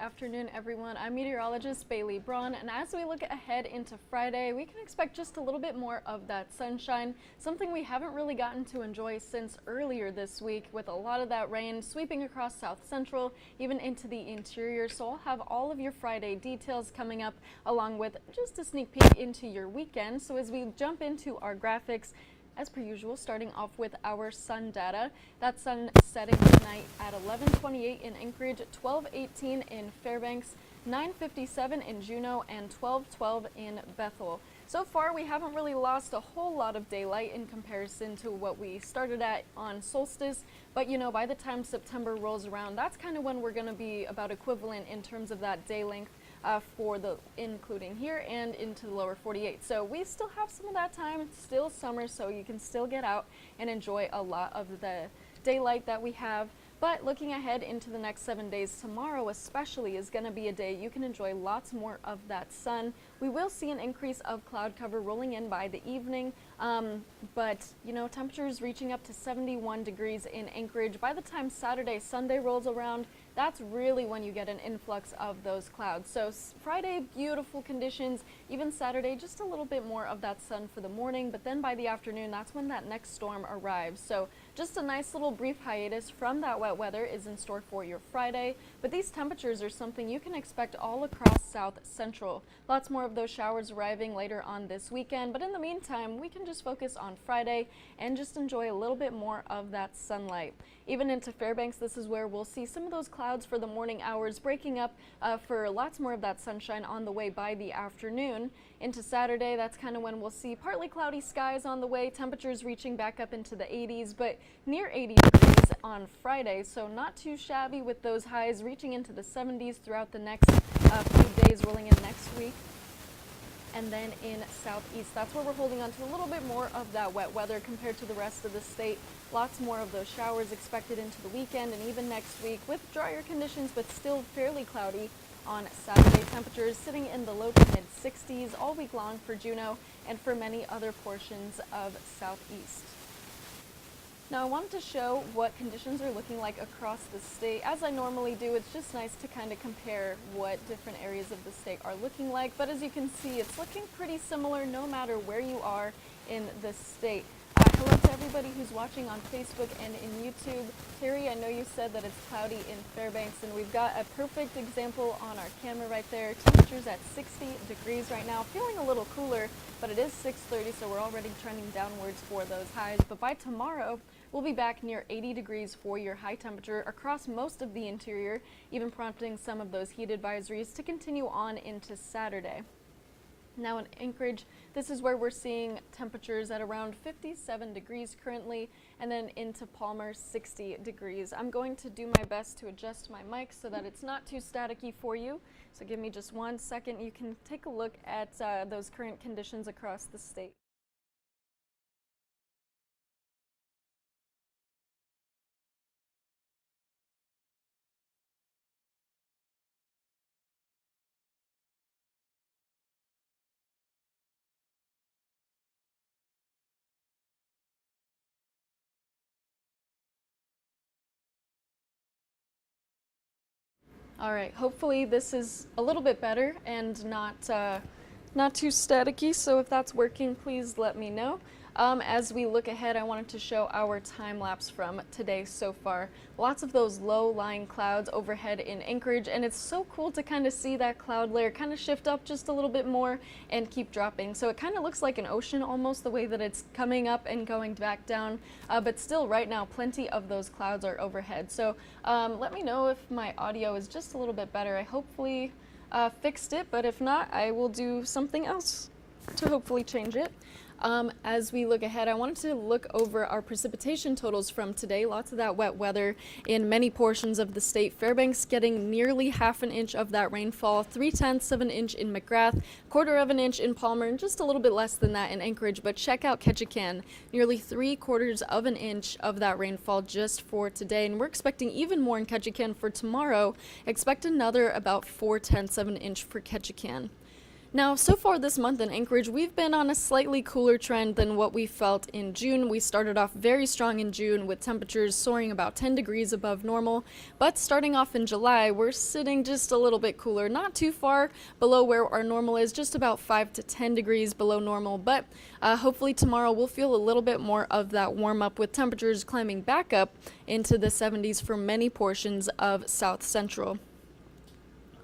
afternoon, everyone. I'm meteorologist Bailey Braun, and as we look ahead into Friday, we can expect just a little bit more of that sunshine, something we haven't really gotten to enjoy since earlier this week, with a lot of that rain sweeping across South Central, even into the interior. So I'll have all of your Friday details coming up, along with just a sneak peek into your weekend. So as we jump into our graphics, as per usual, starting off with our sun data. That sun setting tonight at 11:28 in Anchorage, 12:18 in Fairbanks, 9:57 in Juneau, and 12:12 in Bethel. So far, we haven't really lost a whole lot of daylight in comparison to what we started at on solstice. But you know, by the time September rolls around, that's kind of when we're going to be about equivalent in terms of that day length. For the including here and into the lower 48. So we still have some of that time. It's still summer, so you can still get out and enjoy a lot of the daylight that we have. But looking ahead into the next 7 days, tomorrow especially is going to be a day you can enjoy lots more of that sun. We will see an increase of cloud cover rolling in by the evening, but you know, temperatures reaching up to 71 degrees in Anchorage. By the time Saturday, Sunday rolls around, that's really when you get an influx of those clouds. So Friday, beautiful conditions. Even Saturday, just a little bit more of that sun for the morning, but then by the afternoon, that's when that next storm arrives. So just a nice little brief hiatus from that wet weather is in store for your Friday, but these temperatures are something you can expect all across South Central. Lots more of those showers arriving later on this weekend, but in the meantime, we can just focus on Friday and just enjoy a little bit more of that sunlight. Even into Fairbanks, this is where we'll see some of those clouds for the morning hours breaking up for lots more of that sunshine on the way by the afternoon. Into Saturday, that's kind of when we'll see partly cloudy skies on the way, temperatures reaching back up into the 80s, but near 80 degrees on Friday, so not too shabby with those highs reaching into the 70s throughout the next few days, rolling in next week. And then in Southeast, that's where we're holding on to a little bit more of that wet weather compared to the rest of the state. Lots more of those showers expected into the weekend and even next week, with drier conditions but still fairly cloudy on Saturday. Temperatures sitting in the low to mid 60s all week long for Juneau and for many other portions of Southeast. Now I wanted to show what conditions are looking like across the state. As I normally do, it's just nice to kind of compare what different areas of the state are looking like. But as you can see, it's looking pretty similar no matter where you are in the state. Hello to everybody who's watching on Facebook and in YouTube. Terry, I know you said that it's cloudy in Fairbanks, and we've got a perfect example on our camera right there. Temperatures at 60 degrees right now, feeling a little cooler, but it is 6:30, so we're already trending downwards for those highs. But by tomorrow, we'll be back near 80 degrees for your high temperature across most of the interior, even prompting some of those heat advisories to continue on into Saturday. Now in Anchorage, this is where we're seeing temperatures at around 57 degrees currently, and then into Palmer, 60 degrees. I'm going to do my best to adjust my mic so that it's not too staticky for you. So give me just 1 second. You can take a look at those current conditions across the state. All right, hopefully this is a little bit better and not too staticky, so if that's working, please let me know. As we look ahead, I wanted to show our time lapse from today so far. Lots of those low-lying clouds overhead in Anchorage, and it's so cool to kind of see that cloud layer kind of shift up just a little bit more and keep dropping. So it kind of looks like an ocean almost, the way that it's coming up and going back down, but still right now plenty of those clouds are overhead. So let me know if my audio is just a little bit better. I hopefully fixed it, but if not, I will do something else to hopefully change it. As we look ahead, I wanted to look over our precipitation totals from today. Lots of that wet weather in many portions of the state. Fairbanks getting nearly half an inch of that rainfall, 3/10 of an inch in McGrath, 1/4 of an inch in Palmer, and just a little bit less than that in Anchorage. But check out Ketchikan, nearly 3/4 of an inch of that rainfall just for today. And we're expecting even more in Ketchikan for tomorrow. Expect another about 4/10 of an inch for Ketchikan. Now, so far this month in Anchorage, we've been on a slightly cooler trend than what we felt in June. We started off very strong in June with temperatures soaring about 10 degrees above normal, but starting off in July, we're sitting just a little bit cooler, not too far below where our normal is, just about 5 to 10 degrees below normal, but hopefully tomorrow we'll feel a little bit more of that warm up with temperatures climbing back up into the 70s for many portions of South Central.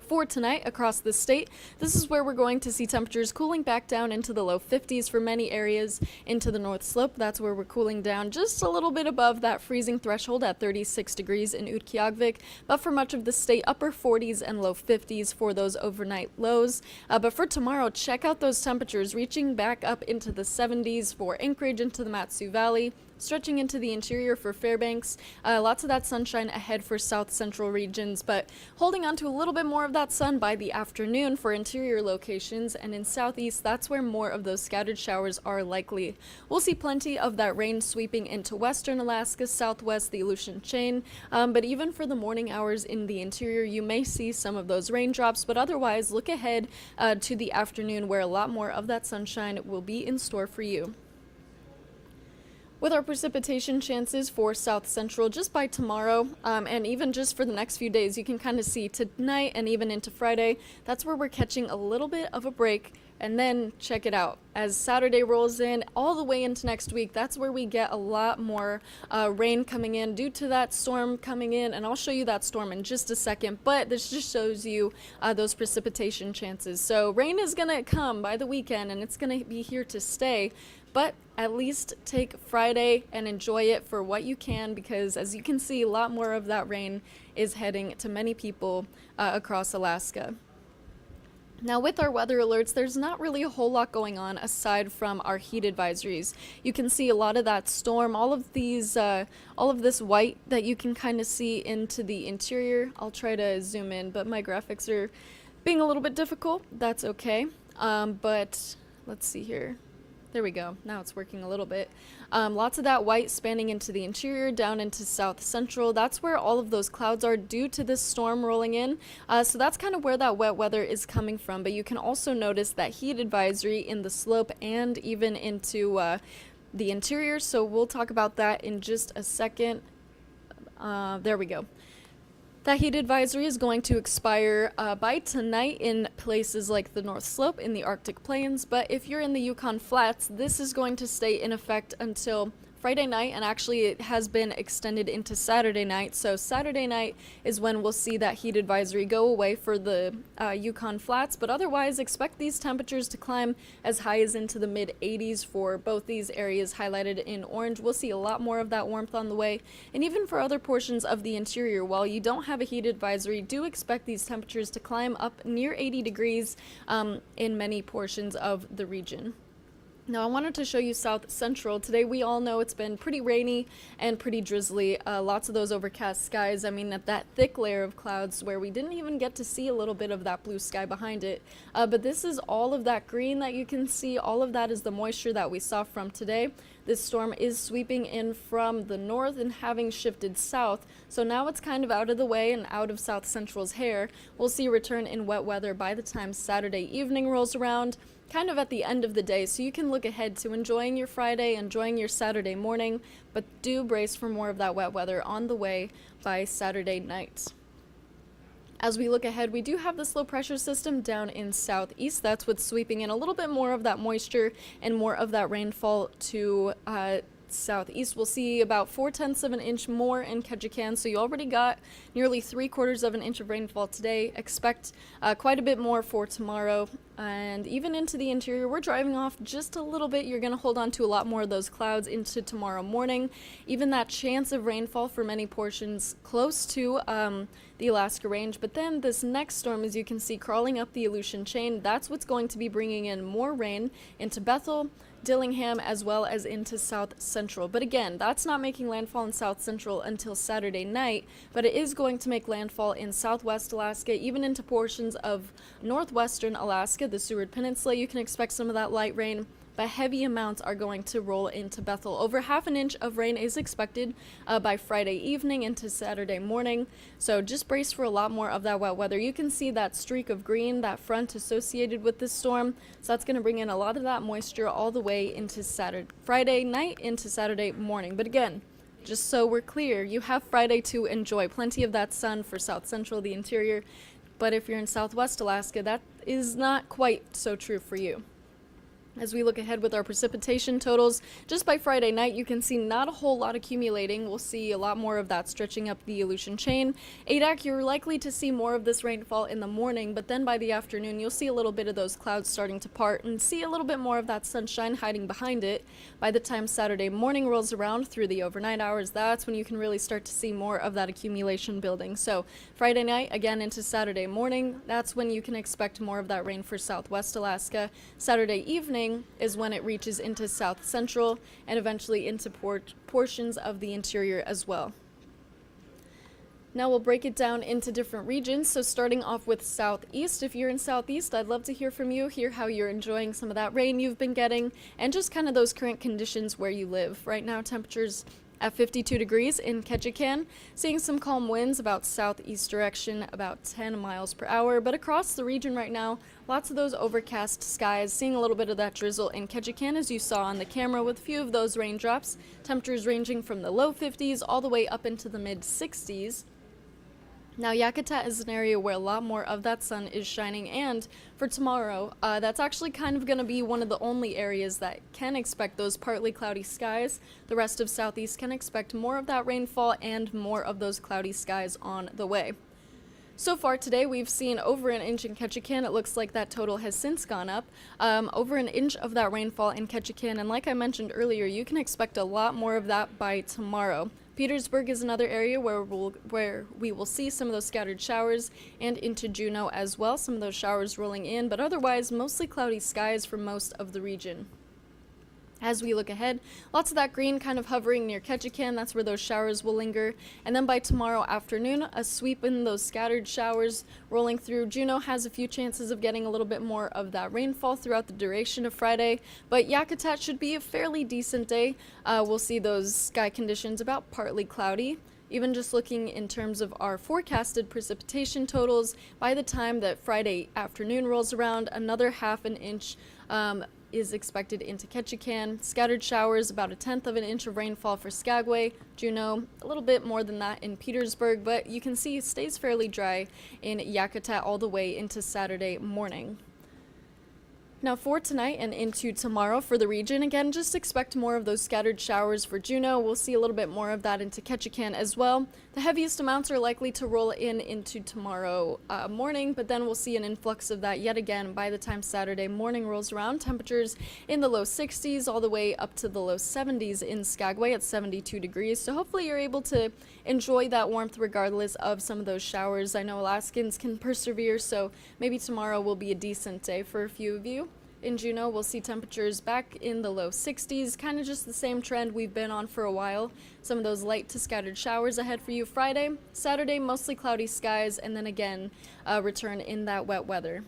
For tonight across the state, this is where we're going to see temperatures cooling back down into the low 50s for many areas. Into the North Slope, that's where we're cooling down just a little bit above that freezing threshold at 36 degrees in Utqiagvik, but for much of the state, upper 40s and low 50s for those overnight lows. But for tomorrow, check out those temperatures reaching back up into the 70s for Anchorage, into the Mat-Su Valley, stretching into the interior for Fairbanks. Lots of that sunshine ahead for South Central regions, but holding on to a little bit more of that sun by the afternoon for interior locations, and in Southeast, that's where more of those scattered showers are likely. We'll see plenty of that rain sweeping into western Alaska, southwest, the Aleutian Chain, but even for the morning hours in the interior, you may see some of those raindrops, but otherwise, look ahead to the afternoon where a lot more of that sunshine will be in store for you. With our precipitation chances for South Central just by tomorrow, and even just for the next few days, you can kind of see tonight and even into Friday, that's where we're catching a little bit of a break. And then check it out, as Saturday rolls in all the way into next week, that's where we get a lot more rain coming in due to that storm coming in, and I'll show you that storm in just a second, but this just shows you those precipitation chances. So rain is going to come by the weekend, and it's going to be here to stay, but at least take Friday and enjoy it for what you can, because as you can see, a lot more of that rain is heading to many people across Alaska. Now, with our weather alerts, there's not really a whole lot going on aside from our heat advisories. You can see a lot of that storm, all of this white that you can kind of see into the interior. I'll try to zoom in, but my graphics are being a little bit difficult. That's okay. But let's see here. There we go. Now it's working a little bit. Lots of that white spanning into the interior, down into South Central. That's where all of those clouds are due to this storm rolling in. So that's kind of where that wet weather is coming from. But you can also notice that heat advisory in the slope and even into the interior. So we'll talk about that in just a second. There we go. That heat advisory is going to expire by tonight in places like the North Slope in the Arctic Plains, but if you're in the Yukon Flats, this is going to stay in effect until Friday night, and actually it has been extended into Saturday night. So Saturday night is when we'll see that heat advisory go away for the Yukon Flats, but otherwise expect these temperatures to climb as high as into the mid 80s for both these areas highlighted in orange. We'll see a lot more of that warmth on the way, and even for other portions of the interior, while you don't have a heat advisory, do expect these temperatures to climb up near 80 degrees in many portions of the region. Now, I wanted to show you South Central. Today, we all know it's been pretty rainy and pretty drizzly. Lots of those overcast skies. I mean, that thick layer of clouds where we didn't even get to see a little bit of that blue sky behind it. But this is all of that green that you can see. All of that is the moisture that we saw from today. This storm is sweeping in from the north and having shifted south. So now it's kind of out of the way and out of South Central's hair. We'll see a return in wet weather by the time Saturday evening rolls around, kind of at the end of the day, so you can look ahead to enjoying your Friday, enjoying your Saturday morning, but do brace for more of that wet weather on the way by Saturday night. As we look ahead, we do have this low pressure system down in southeast. That's what's sweeping in a little bit more of that moisture and more of that rainfall to southeast. We'll see about 4/10 of an inch more in Ketchikan, so you already got nearly 3/4 of an inch of rainfall today. Expect quite a bit more for tomorrow, and even into the interior. We're driving off just a little bit. You're going to hold on to a lot more of those clouds into tomorrow morning. Even that chance of rainfall for many portions close to the Alaska Range, but then this next storm, as you can see, crawling up the Aleutian Chain, that's what's going to be bringing in more rain into Bethel, Dillingham, as well as into South Central. But again, that's not making landfall in South Central until Saturday night, but it is going to make landfall in southwest Alaska, even into portions of northwestern Alaska, the Seward Peninsula. You can expect some of that light rain but heavy amounts are going to roll into Bethel. Over half an inch of rain is expected by Friday evening into Saturday morning, so just brace for a lot more of that wet weather. You can see that streak of green, that front associated with this storm, so that's going to bring in a lot of that moisture all the way into Friday night into Saturday morning. But again, just so we're clear, you have Friday to enjoy plenty of that sun for South Central, the interior, but if you're in Southwest Alaska, that is not quite so true for you. As we look ahead with our precipitation totals, just by Friday night, you can see not a whole lot accumulating. We'll see a lot more of that stretching up the Aleutian chain. ADAC, you're likely to see more of this rainfall in the morning, but then by the afternoon, you'll see a little bit of those clouds starting to part and see a little bit more of that sunshine hiding behind it. By the time Saturday morning rolls around through the overnight hours, that's when you can really start to see more of that accumulation building. So Friday night, again into Saturday morning, that's when you can expect more of that rain for Southwest Alaska. Saturday evening is when it reaches into South Central and eventually into portions of the interior as well. Now we'll break it down into different regions. So starting off with Southeast, if you're in Southeast, I'd love to hear from you, hear how you're enjoying some of that rain you've been getting, and just kind of those current conditions where you live. Right now, temperatures at 52 degrees in Ketchikan, seeing some calm winds about southeast direction, about 10 miles per hour. But across the region right now, lots of those overcast skies, seeing a little bit of that drizzle in Ketchikan, as you saw on the camera, with a few of those raindrops. Temperatures ranging from the low 50s all the way up into the mid 60s. Now, Yakutat is an area where a lot more of that sun is shining, and for tomorrow, that's actually kind of going to be one of the only areas that can expect those partly cloudy skies. The rest of Southeast can expect more of that rainfall and more of those cloudy skies on the way. So far today, we've seen over an inch in Ketchikan. It looks like that total has since gone up. Over an inch of that rainfall in Ketchikan, and like I mentioned earlier, you can expect a lot more of that by tomorrow. Petersburg is another area where we will see some of those scattered showers, and into Juneau as well, some of those showers rolling in, but otherwise mostly cloudy skies for most of the region. As we look ahead, lots of that green kind of hovering near Ketchikan, that's where those showers will linger. And then by tomorrow afternoon, a sweep in those scattered showers rolling through. Juneau has a few chances of getting a little bit more of that rainfall throughout the duration of Friday, but Yakutat should be a fairly decent day. We'll see those sky conditions about partly cloudy. Even just looking in terms of our forecasted precipitation totals, by the time that Friday afternoon rolls around, another half an inch is expected into Ketchikan. Scattered showers, about 1/10 of an inch of rainfall for Skagway. Juneau, a little bit more than that in Petersburg, but you can see it stays fairly dry in Yakutat all the way into Saturday morning. Now for tonight and into tomorrow for the region, again, just expect more of those scattered showers for Juneau. We'll see a little bit more of that into Ketchikan as well. The heaviest amounts are likely to roll in into tomorrow morning, but then we'll see an influx of that yet again by the time Saturday morning rolls around. Temperatures in the low 60s all the way up to the low 70s in Skagway at 72 degrees. So hopefully you're able to enjoy that warmth regardless of some of those showers. I know Alaskans can persevere, so maybe tomorrow will be a decent day for a few of you. In Juneau, we'll see temperatures back in the low 60s, kind of just the same trend we've been on for a while. Some of those light to scattered showers ahead for you Friday. Saturday, mostly cloudy skies, and then again, return in that wet weather.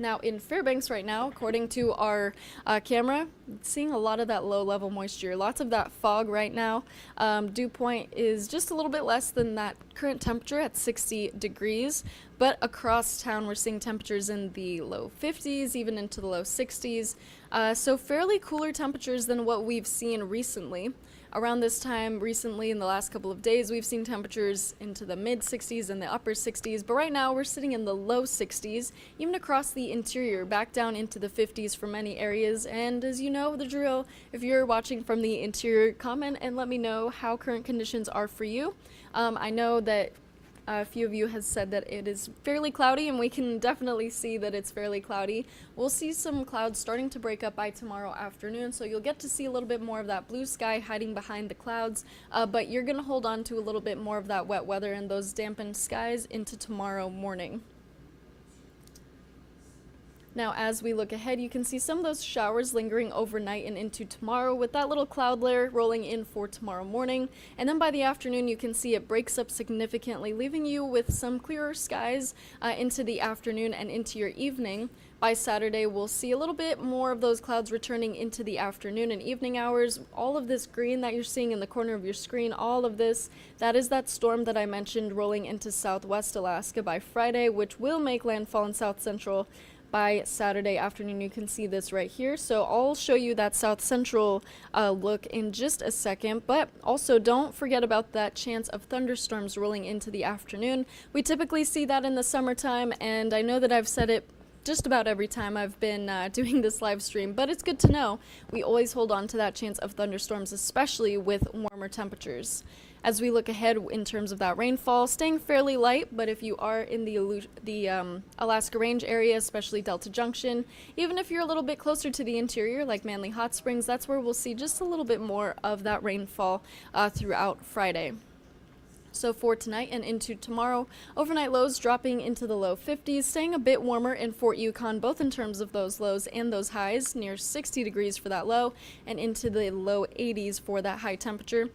Now in Fairbanks right now, according to our camera, seeing a lot of that low-level moisture, lots of that fog right now. Dew point is just a little bit less than that current temperature at 60 degrees, but across town we're seeing temperatures in the low 50s, even into the low 60s. So fairly cooler temperatures than what we've seen recently. Around this time recently, in the last couple of days, we've seen temperatures into the mid 60s and the upper 60s, but right now we're sitting in the low 60s, even across the interior, back down into the 50s for many areas. And as you know the drill, if you're watching from the interior, comment and let me know how current conditions are for you. I know that a few of you has said that it is fairly cloudy, and we can definitely see that it's fairly cloudy. We'll see some clouds starting to break up by tomorrow afternoon, so you'll get to see a little bit more of that blue sky hiding behind the clouds, but you're going to hold on to a little bit more of that wet weather and those dampened skies into tomorrow morning. Now, as we look ahead, you can see some of those showers lingering overnight and into tomorrow, with that little cloud layer rolling in for tomorrow morning. And then by the afternoon, you can see it breaks up significantly, leaving you with some clearer skies into the afternoon and into your evening. By Saturday, we'll see a little bit more of those clouds returning into the afternoon and evening hours. All of this green that you're seeing in the corner of your screen, all of this, that is that storm that I mentioned rolling into southwest Alaska by Friday, which will make landfall in south central by Saturday afternoon. You can see this right here. So I'll show you that south central look in just a second, but also don't forget about that chance of thunderstorms rolling into the afternoon. We typically see that in the summertime, and I know that I've said it just about every time I've been doing this live stream, but it's good to know we always hold on to that chance of thunderstorms, especially with warmer temperatures. As we look ahead in terms of that rainfall, staying fairly light, but if you are in the Alaska Range area, especially Delta Junction, even if you're a little bit closer to the interior, like Manly Hot Springs, that's where we'll see just a little bit more of that rainfall throughout Friday. So for tonight and into tomorrow, overnight lows dropping into the low 50s, staying a bit warmer in Fort Yukon, both in terms of those lows and those highs, near 60 degrees for that low, and into the low 80s for that high temperature.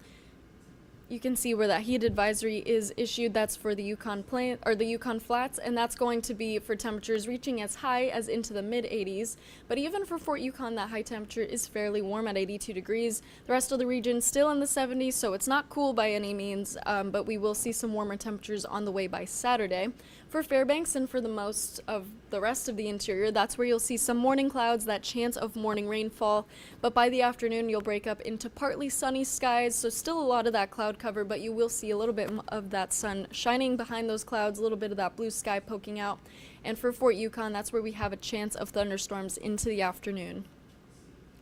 You can see where that heat advisory is issued. That's for the Yukon the Yukon Flats, and that's going to be for temperatures reaching as high as into the mid 80s. But even for Fort Yukon, that high temperature is fairly warm at 82 degrees. The rest of the region still in the 70s, so it's not cool by any means, but we will see some warmer temperatures on the way by Saturday. For Fairbanks and for the most of the rest of the interior, that's where you'll see some morning clouds, that chance of morning rainfall, but by the afternoon you'll break up into partly sunny skies, so still a lot of that cloud cover, but you will see a little bit of that sun shining behind those clouds, a little bit of that blue sky poking out. And for Fort Yukon, that's where we have a chance of thunderstorms into the afternoon.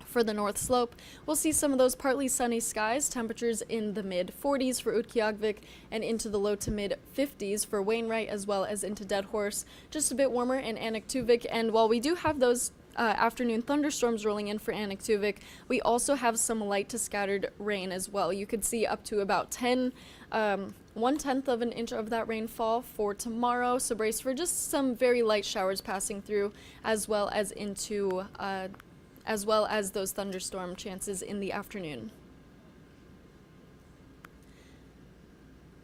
For the North Slope, we'll see some of those partly sunny skies, temperatures in the mid-40s for Utqiagvik and into the low to mid-50s for Wainwright, as well as into Deadhorse, just a bit warmer in Anaktuvik. And while we do have those afternoon thunderstorms rolling in for Anaktuvik, we also have some light to scattered rain as well. You could see up to about 1/10 of an inch of that rainfall for tomorrow, so brace for just some very light showers passing through, as well as those thunderstorm chances in the afternoon.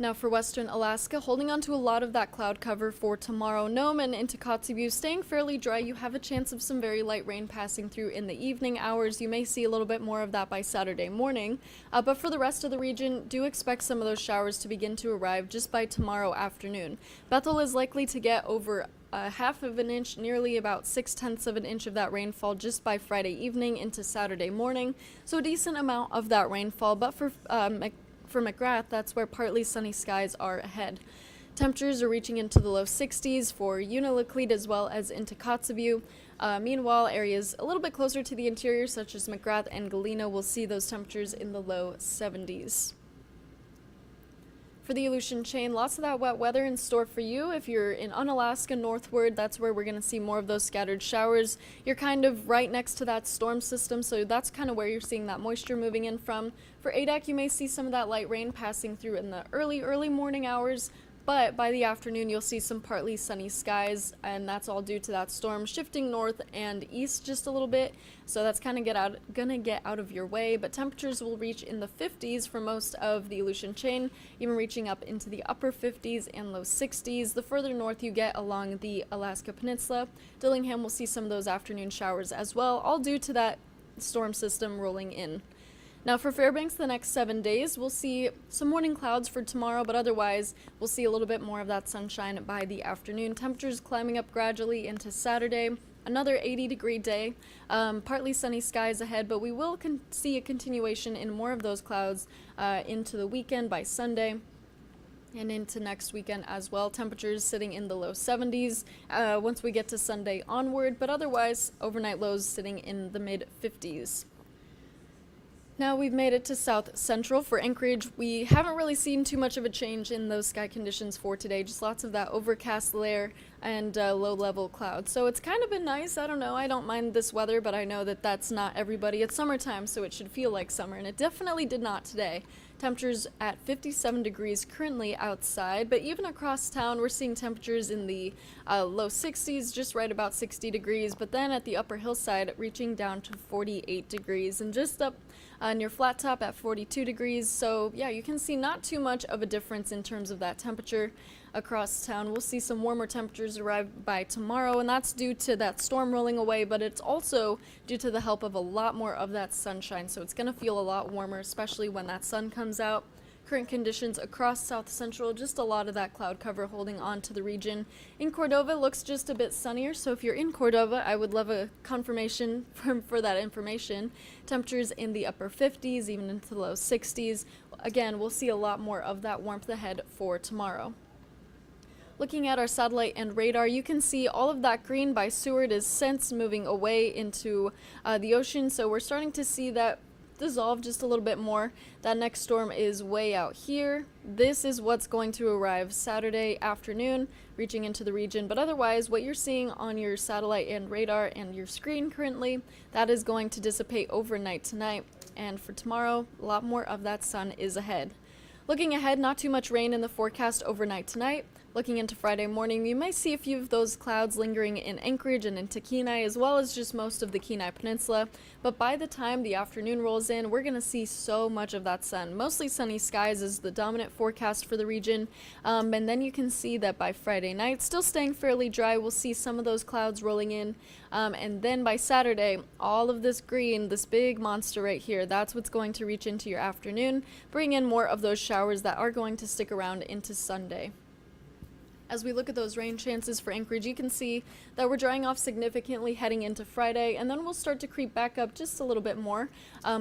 Now for western Alaska, holding on to a lot of that cloud cover for tomorrow. Nome and into Kotzebue staying fairly dry. You have a chance of some very light rain passing through in the evening hours. You may see a little bit more of that by Saturday morning. But for the rest of the region, do expect some of those showers to begin to arrive just by tomorrow afternoon. Bethel is likely to get over half of an inch, nearly about 6/10 of an inch of that rainfall just by Friday evening into Saturday morning. So a decent amount of that rainfall, but for McGrath, that's where partly sunny skies are ahead. Temperatures are reaching into the low 60s for Unalakleet as well as into Kotzebue. Meanwhile, areas a little bit closer to the interior, such as McGrath and Galena, will see those temperatures in the low 70s. For the Aleutian chain, lots of that wet weather in store for you. If you're in Unalaska northward, that's where we're going to see more of those scattered showers. You're kind of right next to that storm system, so that's kind of where you're seeing that moisture moving in from. For Adak, you may see some of that light rain passing through in the early morning hours, but by the afternoon you'll see some partly sunny skies, and that's all due to that storm shifting north and east just a little bit, so that's kind of gonna get out of your way. But temperatures will reach in the 50s for most of the Aleutian chain, even reaching up into the upper 50s and low 60s. The further north you get along the Alaska Peninsula, Dillingham will see some of those afternoon showers as well, all due to that storm system rolling in. Now for Fairbanks, the next 7 days, we'll see some morning clouds for tomorrow, but otherwise we'll see a little bit more of that sunshine by the afternoon. Temperatures climbing up gradually into Saturday. Another 80-degree day, partly sunny skies ahead, but we will see a continuation in more of those clouds into the weekend by Sunday and into next weekend as well. Temperatures sitting in the low 70s once we get to Sunday onward, but otherwise overnight lows sitting in the mid-50s. Now we've made it to South Central. For Anchorage, we haven't really seen too much of a change in those sky conditions for today. Just lots of that overcast layer and low-level clouds. So it's kind of been nice. I don't know. I don't mind this weather, but I know that that's not everybody. It's summertime, so it should feel like summer, and it definitely did not today. Temperatures at 57 degrees currently outside, but even across town, we're seeing temperatures in the low 60s, just right about 60 degrees, but then at the upper hillside, reaching down to 48 degrees, and just up near Flat Top at 42 degrees. So yeah, you can see not too much of a difference in terms of that temperature across town. We'll see some warmer temperatures arrive by tomorrow, and that's due to that storm rolling away, but it's also due to the help of a lot more of that sunshine. So it's going to feel a lot warmer, especially when that sun comes out. Current conditions across South Central, just a lot of that cloud cover holding on to the region. In Cordova, it looks just a bit sunnier, so if you're in Cordova, I would love a confirmation for that information. Temperatures in the upper 50s, even into the low 60s. Again, we'll see a lot more of that warmth ahead for tomorrow. Looking at our satellite and radar, you can see all of that green by Seward is since moving away into the ocean, so we're starting to see that dissolve just a little bit more. That next storm is way out here. This is what's going to arrive Saturday afternoon, reaching into the region, but otherwise what you're seeing on your satellite and radar and your screen currently, that is going to dissipate overnight tonight, and for tomorrow, a lot more of that sun is ahead. Looking ahead, not too much rain in the forecast overnight tonight. Looking into Friday morning, you might see a few of those clouds lingering in Anchorage and into Kenai, as well as just most of the Kenai Peninsula. But by the time the afternoon rolls in, we're going to see so much of that sun. Mostly sunny skies is the dominant forecast for the region. And then you can see that by Friday night, still staying fairly dry, we'll see some of those clouds rolling in. And then by Saturday, all of this green, this big monster right here, that's what's going to reach into your afternoon, bring in more of those showers that are going to stick around into Sunday. As we look at those rain chances for Anchorage, you can see that we're drying off significantly heading into Friday, and then we'll start to creep back up just a little bit more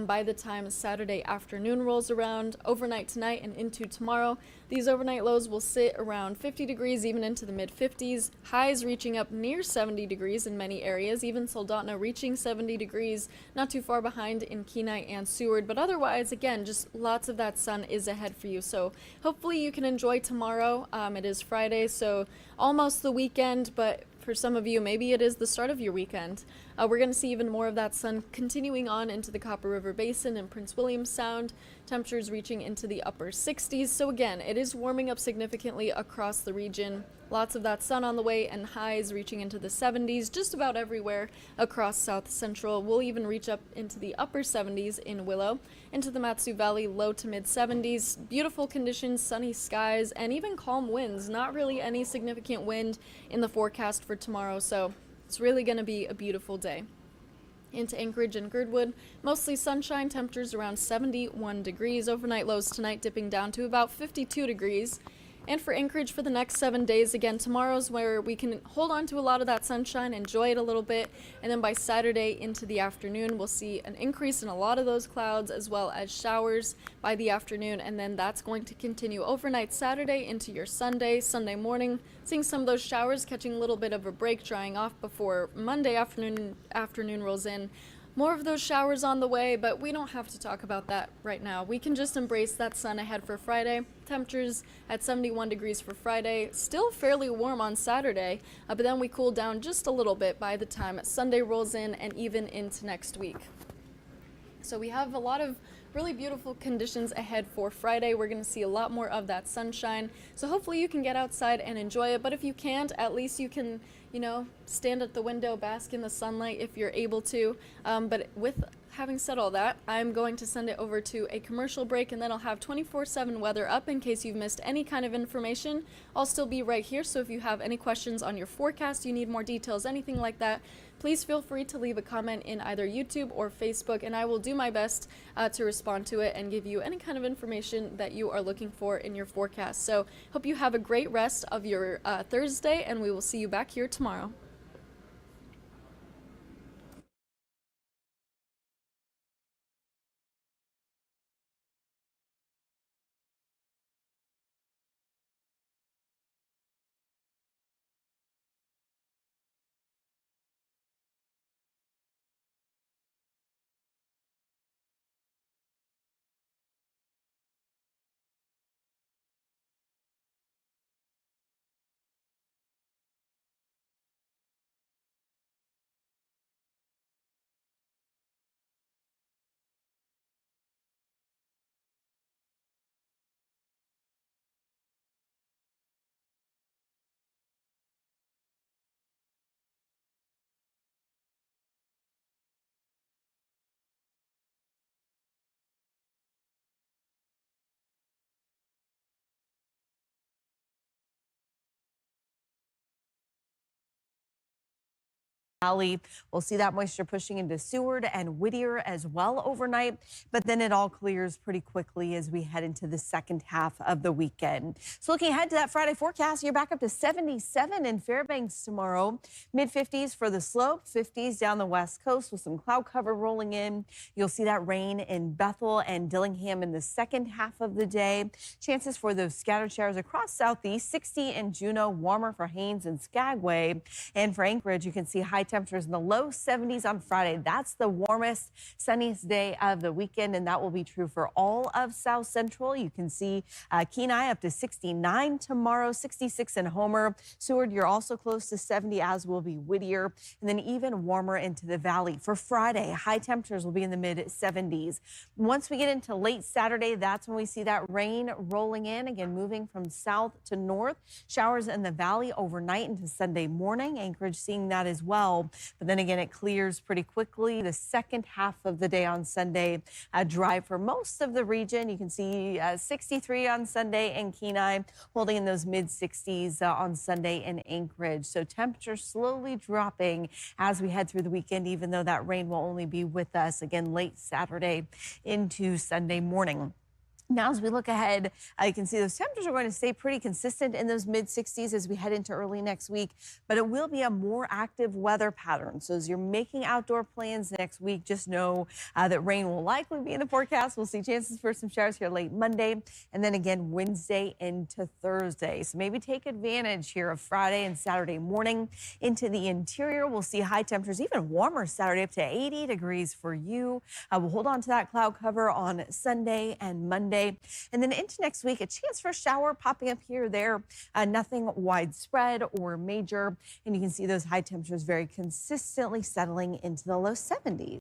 by the time Saturday afternoon rolls around. Overnight tonight and into tomorrow, these overnight lows will sit around 50 degrees, even into the mid-50s, highs reaching up near 70 degrees in many areas, even Soldotna reaching 70 degrees, not too far behind in Kenai and Seward, but otherwise, again, just lots of that sun is ahead for you, so hopefully you can enjoy tomorrow. It is Friday, so almost the weekend, but for some of you, maybe it is the start of your weekend. We're going to see even more of that sun continuing on into the Copper River Basin and Prince William Sound, temperatures reaching into the upper 60s. So again, it is warming up significantly across the region. Lots of that sun on the way and highs reaching into the 70s just about everywhere across South Central. We'll even reach up into the upper 70s in Willow, into the Matsu Valley, low to mid 70s. Beautiful conditions, sunny skies, and even calm winds. Not really any significant wind in the forecast for tomorrow, so it's really going to be a beautiful day. Into Anchorage and Girdwood, mostly sunshine, temperatures around 71 degrees. Overnight lows tonight dipping down to about 52 degrees. And for Anchorage for the next 7 days, again, tomorrow's where we can hold on to a lot of that sunshine, enjoy it a little bit, and then by Saturday into the afternoon, we'll see an increase in a lot of those clouds as well as showers by the afternoon, and then that's going to continue overnight Saturday into your Sunday morning, seeing some of those showers, catching a little bit of a break, drying off before Monday afternoon rolls in. More of those showers on the way, but we don't have to talk about that right now. We can just embrace that sun ahead for Friday. Temperatures at 71 degrees for Friday, still fairly warm on Saturday, but then we cool down just a little bit by the time Sunday rolls in and even into next week. So we have a lot of really beautiful conditions ahead for Friday. We're going to see a lot more of that sunshine. So hopefully you can get outside and enjoy it. But if you can't, at least you can, stand at the window, bask in the sunlight if you're able to. But with having said all that, I'm going to send it over to a commercial break, and then I'll have 24/7 weather up in case you've missed any kind of information. I'll still be right here, so if you have any questions on your forecast, you need more details, anything like that, please feel free to leave a comment in either YouTube or Facebook, and I will do my best to respond to it and give you any kind of information that you are looking for in your forecast. So hope you have a great rest of your Thursday, and we will see you back here tomorrow. Valley. We'll see that moisture pushing into Seward and Whittier as well overnight, but then it all clears pretty quickly as we head into the second half of the weekend. So looking ahead to that Friday forecast, you're back up to 77 in Fairbanks tomorrow, mid-50s for the slope, 50s down the west coast with some cloud cover rolling in. You'll see that rain in Bethel and Dillingham in the second half of the day. Chances for those scattered showers across southeast, 60 in Juneau, warmer for Haines and Skagway. And for Anchorage, you can see high temperatures in the low 70s on Friday. That's the warmest, sunniest day of the weekend, and that will be true for all of South Central. You can see Kenai up to 69 tomorrow, 66 in Homer. Seward, you're also close to 70, as will be Whittier, and then even warmer into the valley. For Friday, high temperatures will be in the mid-70s. Once we get into late Saturday, that's when we see that rain rolling in, again moving from south to north. Showers in the valley overnight into Sunday morning. Anchorage seeing that as well, but then again it clears pretty quickly. The second half of the day on Sunday, dry for most of the region. You can see 63 on Sunday in Kenai, holding in those mid-60s on Sunday in Anchorage. So temperatures slowly dropping as we head through the weekend, even though that rain will only be with us again late Saturday into Sunday morning. Now, as we look ahead, you can see those temperatures are going to stay pretty consistent in those mid-60s as we head into early next week, but it will be a more active weather pattern. So as you're making outdoor plans next week, just know that rain will likely be in the forecast. We'll see chances for some showers here late Monday and then again Wednesday into Thursday. So maybe take advantage here of Friday and Saturday morning into the interior. We'll see high temperatures, even warmer Saturday, up to 80 degrees for you. We'll hold on to that cloud cover on Sunday and Monday. And then into next week, a chance for a shower popping up here or there. Nothing widespread or major. And you can see those high temperatures very consistently settling into the low 70s.